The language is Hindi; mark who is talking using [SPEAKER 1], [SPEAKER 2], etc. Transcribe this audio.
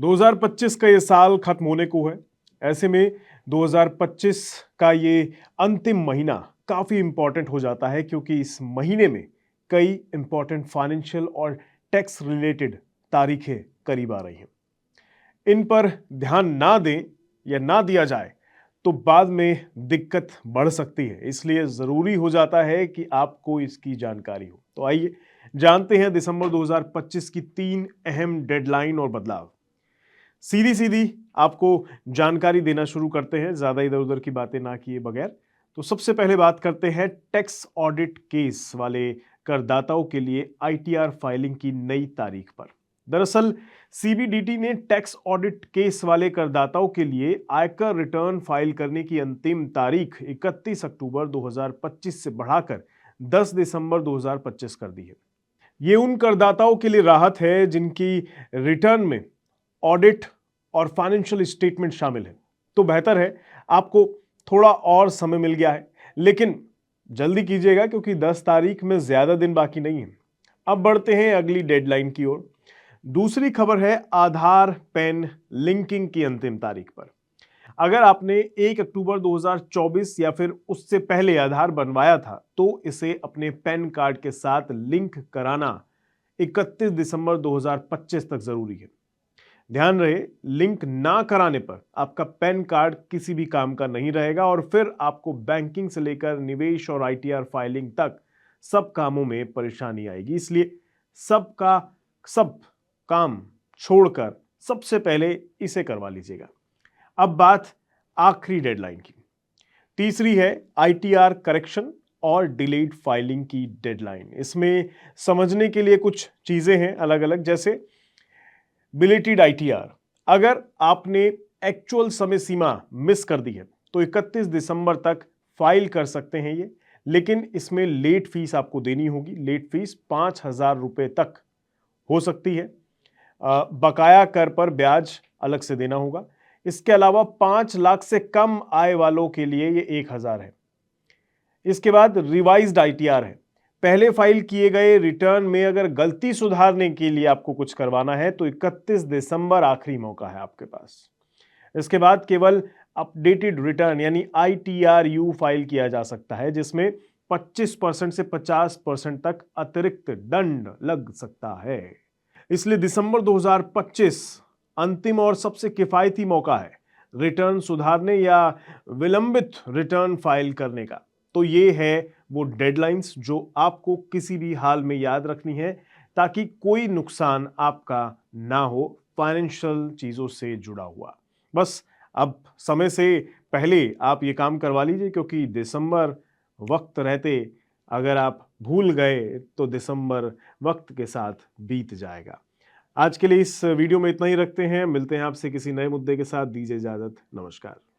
[SPEAKER 1] 2025 का ये साल खत्म होने को है। ऐसे में 2025 का ये अंतिम महीना काफी इंपॉर्टेंट हो जाता है क्योंकि इस महीने में कई इंपॉर्टेंट फाइनेंशियल और टैक्स रिलेटेड तारीखें करीब आ रही हैं। इन पर ध्यान ना दें या ना दिया जाए तो बाद में दिक्कत बढ़ सकती है, इसलिए जरूरी हो जाता है कि आपको इसकी जानकारी हो। तो आइए जानते हैं दिसंबर 2025 की 3 अहम डेडलाइन और बदलाव। सीधी सीधी आपको जानकारी देना शुरू करते हैं, ज्यादा इधर उधर की बातें ना किए बगैर। तो सबसे पहले बात करते हैं टैक्स ऑडिट केस वाले करदाताओं के लिए आईटीआर फाइलिंग की नई तारीख पर। दरअसल सीबीडीटी ने टैक्स ऑडिट केस वाले करदाताओं के लिए आयकर रिटर्न फाइल करने की अंतिम तारीख 31 अक्टूबर 2025 से बढ़ाकर 10 दिसंबर 2025 कर दी है। ये उन करदाताओं के लिए राहत है जिनकी रिटर्न में ऑडिट और फाइनेंशियल स्टेटमेंट शामिल है। तो बेहतर है, आपको थोड़ा और समय मिल गया है, लेकिन जल्दी कीजिएगा क्योंकि 10 तारीख में ज्यादा दिन बाकी नहीं है। अब बढ़ते हैं अगली डेडलाइन की ओर। दूसरी खबर है आधार पैन लिंकिंग की अंतिम तारीख पर। अगर आपने 1 अक्टूबर 2024 या फिर उससे पहले आधार बनवाया था तो इसे अपने पैन कार्ड के साथ लिंक कराना 31 दिसंबर 2025 तक जरूरी है। ध्यान रहे, लिंक ना कराने पर आपका पैन कार्ड किसी भी काम का नहीं रहेगा और फिर आपको बैंकिंग से लेकर निवेश और आईटीआर फाइलिंग तक सब कामों में परेशानी आएगी। इसलिए सबका सब काम छोड़कर सबसे पहले इसे करवा लीजिएगा। अब बात आखिरी डेडलाइन की। तीसरी है आईटीआर करेक्शन और डिलेड फाइलिंग की डेडलाइन। इसमें समझने के लिए कुछ चीजें हैं अलग अलग, जैसे बिलेटेड आईटीआर। अगर आपने एक्चुअल समय सीमा मिस कर दी है तो 31 दिसंबर तक फाइल कर सकते हैं ये, लेकिन इसमें लेट फीस आपको देनी होगी। लेट फीस 5,000 रुपए तक हो सकती है। बकाया कर पर ब्याज अलग से देना होगा। इसके अलावा 5 लाख से कम आय वालों के लिए ये 1,000 है। इसके बाद रिवाइज्ड आईटीआर है। पहले फाइल किए गए रिटर्न में अगर गलती सुधारने के लिए आपको कुछ करवाना है तो 31 दिसंबर आखिरी मौका है आपके पास। इसके बाद केवल अपडेटेड रिटर्न यानी आईटीआरयू फाइल किया जा सकता है, जिसमें 25% से 50% तक अतिरिक्त दंड लग सकता है। इसलिए दिसंबर 2025 अंतिम और सबसे किफायती मौका है रिटर्न सुधारने या विलंबित रिटर्न फाइल करने का। तो ये है वो डेडलाइंस जो आपको किसी भी हाल में याद रखनी है ताकि कोई नुकसान आपका ना हो फाइनेंशियल चीजों से जुड़ा हुआ। बस अब समय से पहले आप ये काम करवा लीजिए क्योंकि दिसंबर वक्त रहते अगर आप भूल गए तो दिसंबर वक्त के साथ बीत जाएगा। आज के लिए इस वीडियो में इतना ही रखते हैं। मिलते हैं आपसे किसी नए मुद्दे के साथ। दीजिए इजाजत। नमस्कार।